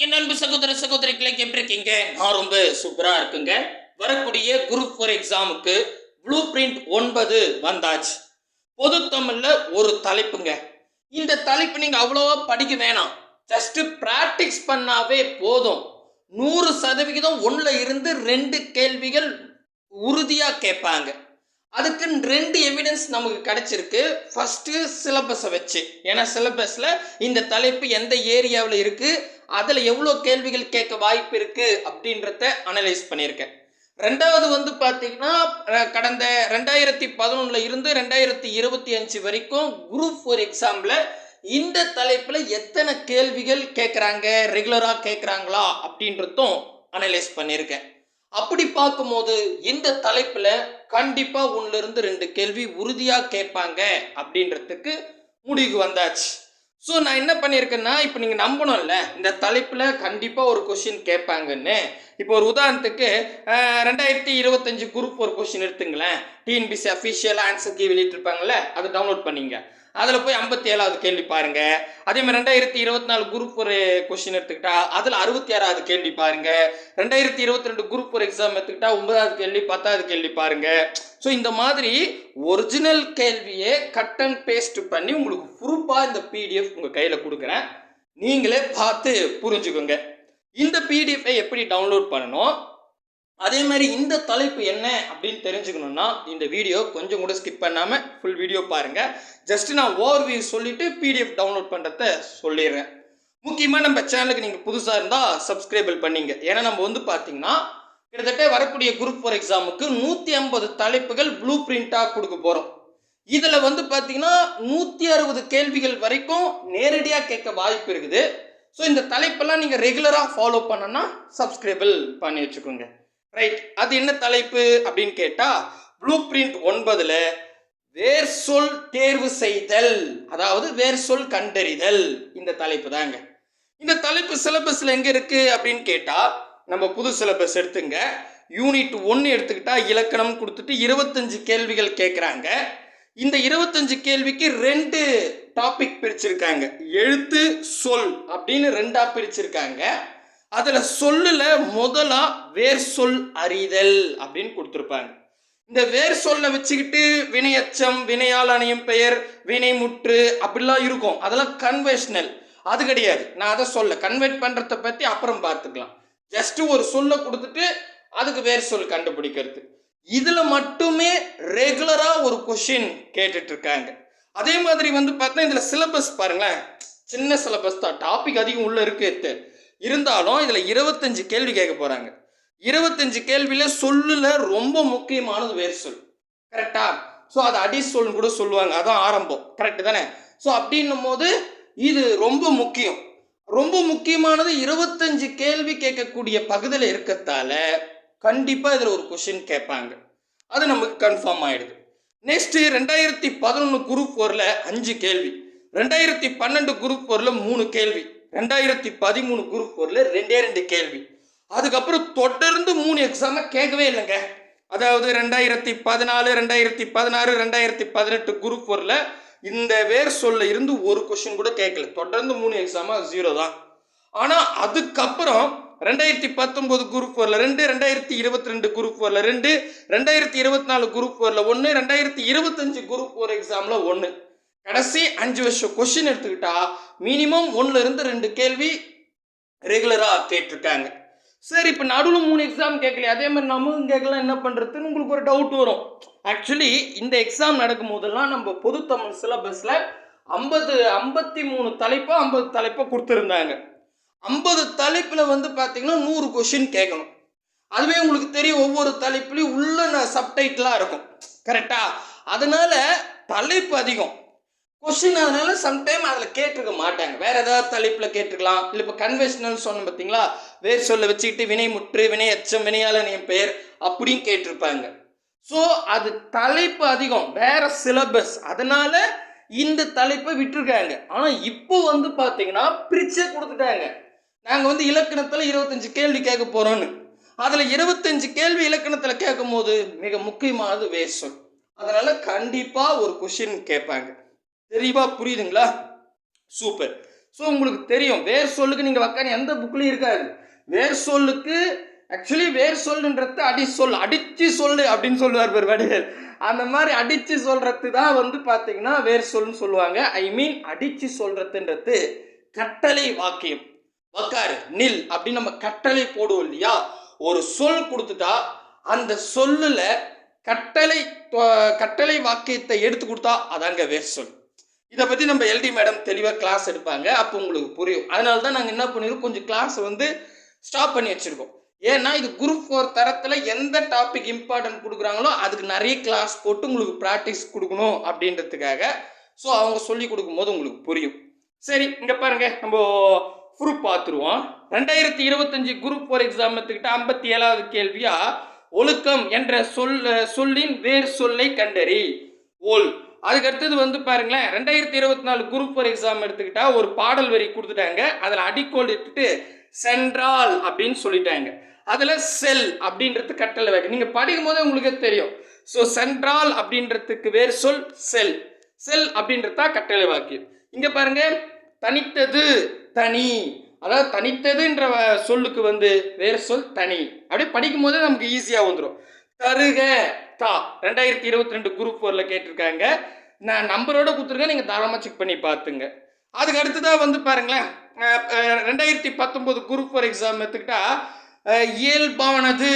என் அன்பு சகோதர சகோதரிகளை எப்படி இருக்கீங்க? நான் ரொம்ப சூப்பரா இருக்குங்க. வரக்கூடிய குரூப் 4 எக்ஸாமுக்கு ப்ளூ பிரிண்ட் 9 வந்தாச்சு. பொது தமிழ்ல ஒரு தலைப்புங்க. இந்த தலைப்பு நீங்க அவ்வளவா படிக்க வேணாம். ஜஸ்ட் பிராக்டிஸ் பண்ணாவே போதும். 100% ஒன்ல இருந்து 2 கேள்விகள் உறுதியா கேட்பாங்க. அதுக்கு 2 எவிடன்ஸ் நமக்கு கிடைச்சிருக்கு. ஃபர்ஸ்ட் சிலபஸை வச்சு, ஏன்னா சிலபஸ்ல இந்த தலைப்பு எந்த ஏரியாவில் இருக்கு, அதில் எவ்வளோ கேள்விகள் கேட்க வாய்ப்பு இருக்கு அப்படின்றத அனலைஸ் பண்ணியிருக்கேன். ரெண்டாவது வந்து பார்த்தீங்கன்னா கடந்த 2011 இருந்து 2025 வரைக்கும் குரூப் 4 எக்ஸாமில் இந்த தலைப்பில் எத்தனை கேள்விகள் கேட்குறாங்க, ரெகுலராக கேட்குறாங்களா அப்படின்றதும் அனலைஸ் பண்ணியிருக்கேன். அப்படி பார்க்கும்போது இந்த தலைப்புல கண்டிப்பா 1ல இருந்து 2 கேள்வி உறுதியா கேட்பாங்க அப்படின்றதுக்கு முடிவுக்கு வந்தாச்சு. ஸோ நான் என்ன பண்ணியிருக்கேன்னா, இப்போ நீங்க நம்பணும்ல இந்த தலைப்புல கண்டிப்பா ஒரு கொஸ்டின் கேட்பாங்கன்னு. இப்போ ஒரு உதாரணத்துக்கு 2025 குரூப் ஒரு கொஸ்டின் எடுத்துங்களேன். டிஎன்பிசி அஃபிஷியல் ஆன்சர் கீ வெளியிட்டிருப்பாங்கல்ல, அதை டவுன்லோட் பண்ணிங்க. அதில் போய் 57வது கேள்வி பாருங்க. அதே மாதிரி 2024 குரூப் ஒரு கொஸ்டின் எடுத்துக்கிட்டா அதில் 66வது கேள்வி பாருங்க. 2022 குரூப் ஒரு எக்ஸாம் எடுத்துக்கிட்டா 9வது கேள்வி 10வது கேள்வி பாருங்க. ஸோ இந்த மாதிரி ஒரிஜினல் கேள்வியை கட் அண்ட் பேஸ்ட் பண்ணி உங்களுக்கு ப்ரூஃபாக இந்த பிடிஎஃப் உங்கள் கையில் கொடுக்குறேன். நீங்களே பார்த்து புரிஞ்சுக்கோங்க. இந்த பிடிஎஃபை எப்படி டவுன்லோட் பண்ணணும், அதே மாதிரி இந்த தலைப்பு என்ன அப்படின்னு தெரிஞ்சுக்கணும்னா இந்த வீடியோ கொஞ்சம் கூட ஸ்கிப் பண்ணாமல் ஃபுல் வீடியோ பாருங்கள். ஜஸ்ட் நான் ஓவர்வியூ சொல்லிவிட்டு பிடிஎஃப் டவுன்லோட் பண்ணுறத சொல்லிடுறேன். முக்கியமாக நம்ம சேனலுக்கு நீங்கள் புதுசாக இருந்தால் சப்ஸ்கிரைபிள் பண்ணிங்க. ஏன்னா நம்ம வந்து பார்த்தீங்கன்னா கிட்டத்தட்ட வரக்கூடிய குரூப் 4 எக்ஸாமுக்கு 150 தலைப்புகள் ப்ளூ பிரிண்ட்டாக கொடுக்க போகிறோம். இதில் வந்து பார்த்தீங்கன்னா 160 கேள்விகள் வரைக்கும் நேரடியாக கேட்க வாய்ப்பு இருக்குது. ஸோ இந்த தலைப்பெல்லாம் நீங்கள் ரெகுலராக ஃபாலோ பண்ணனா சப்ஸ்கிரைபிள் பண்ணி வச்சுக்கோங்க. ரைட், அது என்ன தலைப்பு அப்படின்னு கேட்டா ப்ளூ பிரிண்ட் 9ல வேர் சொல் தேர்வு செய்தல், அதாவது வேர் சொல் கண்டறிதல், இந்த தலைப்பு தாங்க. இந்த தலைப்பு சிலபஸ்ல எங்க இருக்கு அப்படின்னு கேட்டா நம்ம புது சிலபஸ் எடுத்துங்க. யூனிட் 1 எடுத்துக்கிட்டா இலக்கணம் கொடுத்துட்டு 25 கேள்விகள் கேட்குறாங்க. இந்த 25 கேள்விக்கு 2 டாபிக் பிரிச்சிருக்காங்க. எழுத்து சொல் அப்படின்னு 2ஆ பிரிச்சிருக்காங்க. அதில் சொல்லுல முதலா வேர் சொல் அறிதல் அப்படின்னு கொடுத்துருப்பாங்க. இந்த வேர் சொல்ல வச்சுக்கிட்டு வினையச்சம், வினையால் அணையும் பெயர், வினைமுற்று அப்படிலாம் இருக்கும். அதெல்லாம் கன்வென்ஷனல். அது கிடையாது. நான் அதை சொல்ல கன்வெர்ட் பண்ணுறத பற்றி அப்புறம் பார்த்துக்கலாம். ஜஸ்ட் ஒரு சொல்ல கொடுத்துட்டு அதுக்கு வேர் சொல் கண்டுபிடிக்கிறது. இதில் மட்டுமே ரெகுலராக ஒரு கொஷின் கேட்டுட்டு இருக்காங்க. அதே மாதிரி வந்து பார்த்தா இதில் சிலபஸ் பாருங்களேன், சின்ன சிலபஸ் தான், டாபிக் அதிகம் உள்ள இருக்கு. இருந்தாலும் இதில் 25 கேள்வி கேட்க போகிறாங்க. 25 கேள்வியில் சொல்லுல ரொம்ப முக்கியமானது வேர் சொல். கரெக்டா? ஸோ அது அடி சொல் கூட சொல்லுவாங்க, அதான் ஆரம்பம். கரெக்டு தானே? ஸோ அப்படின்னும் போது இது ரொம்ப முக்கியம். ரொம்ப முக்கியமானது 25 கேள்வி கேட்கக்கூடிய பகுதியில் இருக்கிறதால கண்டிப்பாக இதில் ஒரு கொஷின் கேட்பாங்க. அது நமக்கு கன்ஃபார்ம் ஆகிடுது. நெக்ஸ்ட் 2011 குரூப் 4ல் 5 கேள்வி, 2012 குரூப் 4ல் 3 கேள்வி, 2013 குரூப் 4ல் 2 கேள்வி. அதுக்கப்புறம் தொடர்ந்து 3 எக்ஸாமை கேட்கவே இல்லைங்க. அதாவது 2014, 2016, 2018 குரூப் 4ல் இந்த வேர் சொல்ல இருந்து ஒரு கொஸ்டின் கூட கேட்கல. தொடர்ந்து 3 எக்ஸாமா 0 தான். ஆனால் அதுக்கப்புறம் 2019 குரூப் 4ல் 2, 2022 குரூப் 4ல் 2, 2024 குரூப் 4ல் 1, 2025 குரூப் 4 எக்ஸாமில் 1. கடைசி 5 வருஷம் கொஸ்டின் எடுத்துக்கிட்டா மினிமம் 1ல இருந்து 2 கேள்வி ரெகுலராக கேட்டிருக்காங்க. சரி, இப்போ நடுவில் 3 எக்ஸாம் கேட்கலையே, அதே மாதிரி நம்மளும் கேட்கலாம், என்ன பண்ணுறதுன்னு உங்களுக்கு ஒரு டவுட் வரும். ஆக்சுவலி இந்த எக்ஸாம் நடக்கும் போதெல்லாம் நம்ம பொது தமிழ் சிலபஸில் 53 தலைப்போ 50 தலைப்போ கொடுத்துருந்தாங்க. 50 தலைப்பில் வந்து பார்த்தீங்கன்னா 100 கொஷின் கேட்கணும். அதுவே உங்களுக்கு தெரியும், ஒவ்வொரு தலைப்புலையும் உள்ள சப்டைட்டிலாக இருக்கும். கரெக்டா? அதனால தலைப்பு அதிகம், கொஸ்டின் அதனால சம்டைம் அதில் கேட்டிருக்க மாட்டாங்க. வேற ஏதாவது தலைப்பில் கேட்டிருக்கலாம். இல்லை இப்போ கன்வென்ஷனல் சொன்ன பார்த்தீங்களா, வேர் சொல்ல வச்சுக்கிட்டு வினைமுற்று, வினையச்சம், வினையால் அணையும் பெயர் அப்படின்னு கேட்டிருப்பாங்க. ஸோ அது தலைப்பு அதிகம், வேற சிலபஸ், அதனால இந்த தலைப்பை விட்டுருக்காங்க. ஆனால் இப்போ வந்து பார்த்தீங்கன்னா பிரிச்சே கொடுத்துட்டாங்க. நாங்கள் வந்து இலக்கணத்தில் 25 கேள்வி கேட்க போகிறோன்னு. அதில் 25 கேள்வி இலக்கணத்தில் கேட்கும் போது மிக முக்கியமானது வேர் சொல். அதனால் கண்டிப்பாக ஒரு கொஷின் கேட்பாங்க. தெளிவா புரியுதுங்களா? சூப்பர். ஸோ உங்களுக்கு தெரியும் வேர் சொல்லுக்கு நீங்கள் வைக்கான எந்த புக்லையும் இருக்காது. வேர் சொல்லுக்கு ஆக்சுவலி வேர் சொல்லுன்றது அடிச்சொல், அடிச்சு சொல்லு அப்படின்னு சொல்லுவார் பேர் வடிவேல். அந்த மாதிரி அடிச்சு சொல்றது தான் வந்து பார்த்தீங்கன்னா வேர் சொல்லுன்னு சொல்லுவாங்க. ஐ மீன் அடிச்சு சொல்றதுன்றது கட்டளை வாக்கியம். வக்காரு நில் அப்படின்னு நம்ம கட்டளை போடுவோம் இல்லையா? ஒரு சொல் கொடுத்துட்டா அந்த சொல்லுல கட்டளை வாக்கியத்தை எடுத்து கொடுத்தா அதாங்க வேர் சொல். இதை பற்றி நம்ம எல்டி மேடம் தெளிவாக கிளாஸ் எடுப்பாங்க, அப்போ உங்களுக்கு புரியும். அதனால தான் நாங்கள் என்ன பண்ணிருக்கோம், கொஞ்சம் கிளாஸ் வந்து ஸ்டாப் பண்ணி வச்சுருக்கோம். ஏன்னா இது குரூப் 4 தரத்தில் எந்த டாபிக் இம்பார்ட்டன்ட் கொடுக்குறாங்களோ அதுக்கு நிறைய கிளாஸ் போட்டு உங்களுக்கு ப்ராக்டிஸ் கொடுக்கணும் அப்படின்றதுக்காக. ஸோ அவங்க சொல்லி கொடுக்கும்போது உங்களுக்கு புரியும். சரி, இங்கே பாருங்க, நம்ம ப்ரூஃப் பார்த்துருவோம். 2025 குரூப் 4 எக்ஸாம் எடுத்துக்கிட்ட 57வது கேள்வியா, ஒழுக்கம் என்ற சொல்லின் வேர் சொல்லை கண்டறி. ஓல். அதுக்கு அடுத்தது வந்து பாருங்களேன், 2024 குரூப் 4 எக்ஸாம் எடுத்துக்கிட்டா ஒரு பாடல் வரி கொடுத்துட்டாங்க, அதில் அடிக்கோல் இட்டுட்டு சென்ட்ரால் அப்படின்னு சொல்லிட்டாங்க. அதில் செல் அப்படின்றது கட்டளை வாக்கியம். நீங்கள் படிக்கும் போதே உங்களுக்கு தெரியும். ஸோ சென்ட்ரால் அப்படின்றதுக்கு வேர் சொல் செல், செல் அப்படின்றதா கட்டளை வாக்கியம். இங்கே பாருங்க, தனித்தது தனி, அதாவது தனித்ததுன்ற சொல்லுக்கு வந்து வேர் சொல் தனி. அப்படியே படிக்கும் போதே நமக்கு ஈஸியாக வந்துடும். தருக தா 2022 குரூப் 4ல கேட்டிருக்காங்க. நான் நம்பரோட கொடுத்துருக்கேன், நீங்கள் தாராளமாக செக் பண்ணி பார்த்துங்க. அதுக்கு அடுத்ததாக வந்து பாருங்களேன், 2019 குரூப் 4 எக்ஸாம் எடுத்துக்கிட்டா இயல்பானது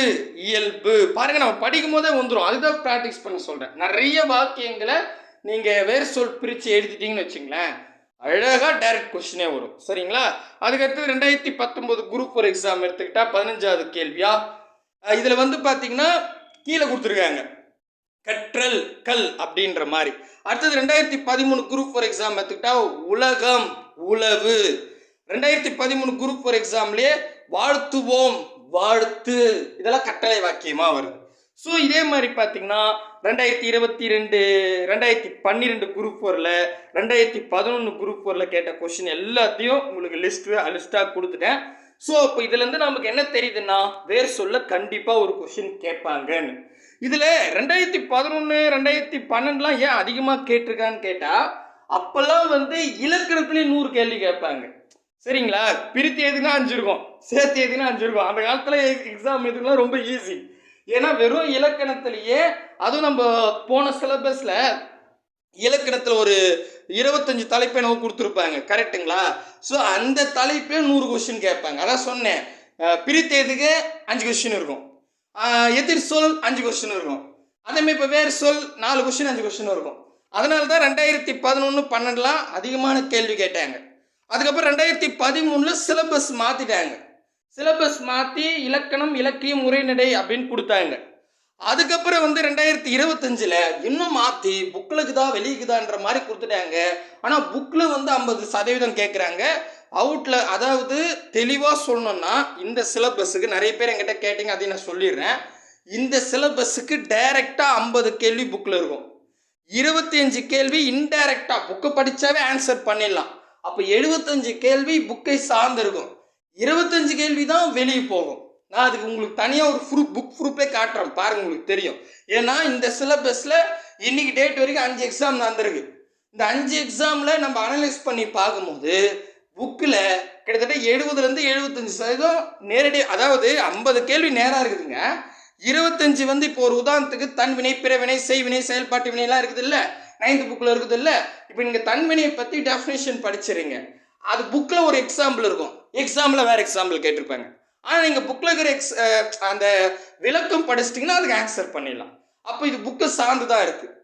இயல்பு. பாருங்க, நம்ம படிக்கும் போதே வந்துடும். அதுதான் ப்ராக்டிஸ் பண்ண சொல்கிறேன். நிறைய வாக்கியங்களை நீங்கள் வேர் சொல் பிரித்து எழுதிட்டீங்கன்னு வச்சுங்களேன், அழகாக டைரக்ட் கொஸ்டினே வரும். சரிங்களா? அதுக்கடுத்து 2019 குரூப் 4 எக்ஸாம் எடுத்துக்கிட்டா 15வது கேள்வியா, இதில் வந்து பார்த்தீங்கன்னா கீழே கொடுத்துருக்காங்க கற்றல் கல் அப்படின்ற மாதிரி. அடுத்தது 2013 குரூப் 4 எக்ஸாம் எடுத்துக்கிட்டா உலகம் உளவு. 2013 குரூப் 4 எக்ஸாம்லேயே வாழ்த்துவோம் வாழ்த்து, இதெல்லாம் கட்டளை வாக்கியமா வருது. ஸோ இதே மாதிரி பார்த்தீங்கன்னா 2022 2012 குரூப் 4ல 2011 குரூப் 4ல கேட்ட கொஸ்டின் எல்லாத்தையும் உங்களுக்கு லிஸ்ட்டாக கொடுத்துட்டேன். ஸோ இப்போ இதுலேருந்து நமக்கு என்ன தெரியுதுன்னா, வேர் சொல்ல கண்டிப்பாக ஒரு கொஸ்டின் கேட்பாங்கன்னு. இதில் 2011 2012லாம் ஏன் அதிகமாக கேட்டிருக்கான்னு கேட்டால், அப்போல்லாம் வந்து இலக்கணத்துலேயே 100 கேள்வி கேட்பாங்க. சரிங்களா? பிரித்து எதுனா 5 இருக்கும், சேர்த்து எதுனா 5 இருக்கும். அந்த காலத்தில் எக்ஸாம் எதுனா ரொம்ப ஈஸி. ஏன்னா வெறும் இலக்கணத்திலேயே, அதுவும் நம்ம போன சிலபஸில் இலக்கணத்தில் ஒரு 25 தலைப்பை நம்ம கொடுத்துருப்பாங்க, கரெக்டுங்களா? ஸோ அந்த தலைப்பே 100 கொஸ்டின் கேட்பாங்க. அதான் சொன்னேன், பிரித்தேதுக்கு 5 கொஸ்டின் இருக்கும், எதிர் சொல் 5 கொஸ்டின் இருக்கும், அதேமாதிரி இப்போ வேறு சொல் 4 கொஸ்டின் 5 கொஸ்டின் இருக்கும். அதனால தான் 2011 12லாம் அதிகமான கேள்வி கேட்டாங்க. அதுக்கப்புறம் 2013 சிலபஸ் மாற்றிட்டாங்க. சிலபஸ் மாற்றி இலக்கணம் இலக்கியம் உரைநடை அப்படின்னு கொடுத்தாங்க. அதுக்கப்புறம் வந்து 2025 இன்னும் மாற்றி புக்கிலுக்கு தான் வெளிக்குதான்ற மாதிரி கொடுத்துட்டாங்க. ஆனால் புக்கில் வந்து 50% கேட்குறாங்க. அவுட்டில், அதாவது தெளிவாக சொல்லணும்னா, இந்த சிலபஸுக்கு நிறைய பேர் என்கிட்ட கேட்டிங்க, அதையும் நான் சொல்லிடுறேன். இந்த சிலபஸுக்கு டைரெக்டாக 50 கேள்வி புக்கில் இருக்கும், 25 கேள்வி இன்டைரக்டாக புக்கை படித்தாவே ஆன்சர் பண்ணிடலாம். அப்போ 75 கேள்வி புக்கை சார்ந்திருக்கும், 25 கேள்வி தான் வெளியே போகும். நான் அதுக்கு உங்களுக்கு தனியாக ஒரு புக் ப்ரூஃபே காட்டுறேன், பாருங்க, உங்களுக்கு தெரியும். ஏன்னா இந்த சிலபஸில் இன்னைக்கு டேட் வரைக்கும் 5 எக்ஸாம் நடந்திருக்கு. இந்த 5 எக்ஸாமில் நம்ம அனலைஸ் பண்ணி பார்க்கும்போது புக்கில் கிட்டத்தட்ட 70லேருந்து 75% நேரடி, அதாவது 50 கேள்வி நேராக இருக்குதுங்க. 25 வந்து இப்போ ஒரு உதாரணத்துக்கு தன்வினை பிறவினை செய்வினை செயல்பாட்டு வினைலாம் இருக்குது இல்லை, 9th புக்கில் இருக்குது இல்லை. இப்போ நீங்கள் தன்வினையை பற்றி டெஃபினேஷன் படிச்சிருங்க, அது புக்கில் ஒரு எக்ஸாம்பிள் இருக்கும், எக்ஸாம்பிள் வேறு எக்ஸாம்பிள் கேட்டிருப்பாங்க. ஆனால் நீங்கள் புக்கில் இருக்கிற அந்த விளக்கம் படிச்சிட்டிங்கன்னா அதுக்கு ஆன்சர் பண்ணிடலாம். அப்போ இது புக்கை சார்ந்து தான் இருக்குது.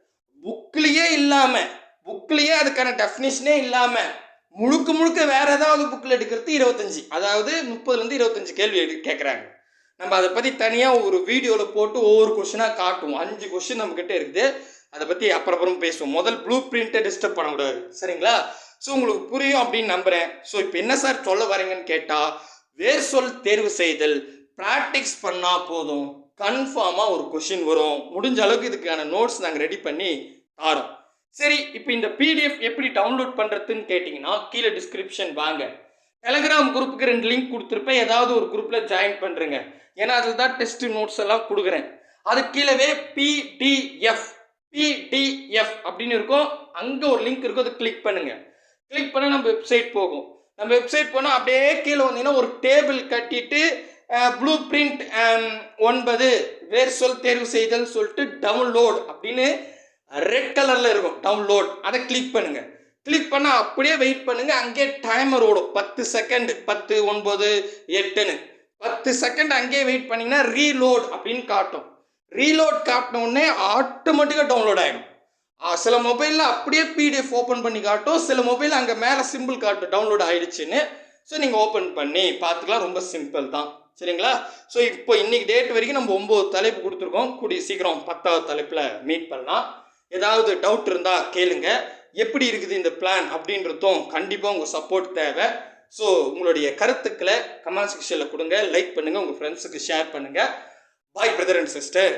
புக்லேயே இல்லாமல், புக்லேயே அதுக்கான டெஃபினேஷனே இல்லாமல் முழுக்க முழுக்க வேறு ஏதாவது புக்கில் எடுக்கிறது 25, அதாவது 30லேருந்து 25 கேள்வி கேட்குறாங்க. நம்ம அதை பற்றி தனியாக ஒரு வீடியோவில் போட்டு ஒவ்வொரு கொஸ்டினாக காட்டுவோம். 5 கொஸ்டின் நம்மக்கிட்ட இருக்குது, அதை பற்றி அப்புறம் பேசுவோம். முதல் ப்ளூ பிரிண்ட்டை டிஸ்டர்ப் பண்ணக்கூடாது, சரிங்களா? ஸோ உங்களுக்கு புரியும் அப்படின்னு நம்புகிறேன். ஸோ இப்போ என்ன சார் சொல்ல வரீங்கன்னு கேட்டால், வேர் சொல் தேர்வு செய்தல் ப்ராக்டிக்ஸ் பண்ணால் போதும், கன்ஃபார்மாக ஒரு கொஷின் வரும். முடிஞ்ச அளவுக்கு இதுக்கான நோட்ஸ் நாங்கள் ரெடி பண்ணி தாரோம். சரி, இப்போ இந்த பிடிஎஃப் எப்படி டவுன்லோட் பண்ணுறதுன்னு கேட்டிங்கன்னா, கீழே டிஸ்கிரிப்ஷன் வாங்க, டெலகிராம் குரூப்புக்கு 2 லிங்க் கொடுத்துருப்பேன், ஏதாவது ஒரு குரூப்பில் ஜாயின் பண்ணுறேங்க. ஏன்னா அதில் தான் டெஸ்ட் நோட்ஸ் எல்லாம் கொடுக்குறேன். அது கீழவே பிடிஎஃப் அப்படின்னு இருக்கும், அங்கே ஒரு லிங்க் இருக்கும், அதை கிளிக் பண்ணுங்கள். கிளிக் பண்ண நம்ம வெப்சைட் போகும். நம்ம வெப்சைட் போனால் அப்படியே கீழே வந்தீங்கன்னா ஒரு டேபிள் கட்டிட்டு ப்ளூ பிரிண்ட் 9 வேறு சொல் தேர்வு செய்தல் சொல்லிட்டு டவுன்லோட் அப்படின்னு ரெட் கலரில் இருக்கும். டவுன்லோட் அதை கிளிக் பண்ணுங்கள். கிளிக் பண்ணால் அப்படியே வெயிட் பண்ணுங்கள். அங்கேயே டைமர் ஓடும் 10 செகண்ட், 10, 9, 8ன்னு 10 செகண்ட் அங்கேயே வெயிட் பண்ணிங்கன்னா ரீலோட் அப்படின்னு காட்டும். ரீலோட் காட்டின உடனே ஆட்டோமேட்டிக்காக டவுன்லோட் ஆகிடும். சில மொபைலில் அப்படியே பிடிஎஃப் ஓப்பன் பண்ணி காட்டும், சில மொபைல் அங்கே மேலே சிம்பிள் காட்டும் டவுன்லோட் ஆகிடுச்சின்னு. ஸோ நீங்கள் ஓப்பன் பண்ணி பார்த்துக்கலாம். ரொம்ப சிம்பிள் தான், சரிங்களா? ஸோ இப்போ இன்னைக்கு டேட் வரைக்கும் நம்ம 9 தலைப்பு கொடுத்துருக்கோம். கூடிய சீக்கிரம் 10வது தலைப்பில் மீட் பண்ணலாம். ஏதாவது டவுட் இருந்தால் கேளுங்க. எப்படி இருக்குது இந்த பிளான் அப்படின்றதும் கண்டிப்பாக உங்கள் சப்போர்ட் தேவை. ஸோ உங்களுடைய கருத்துக்களை கமெண்ட் செக்ஷனில் கொடுங்க, லைக் பண்ணுங்கள், உங்கள் ஃப்ரெண்ட்ஸுக்கு ஷேர் பண்ணுங்கள். பாய் பிரதர் அண்ட் சிஸ்டர்.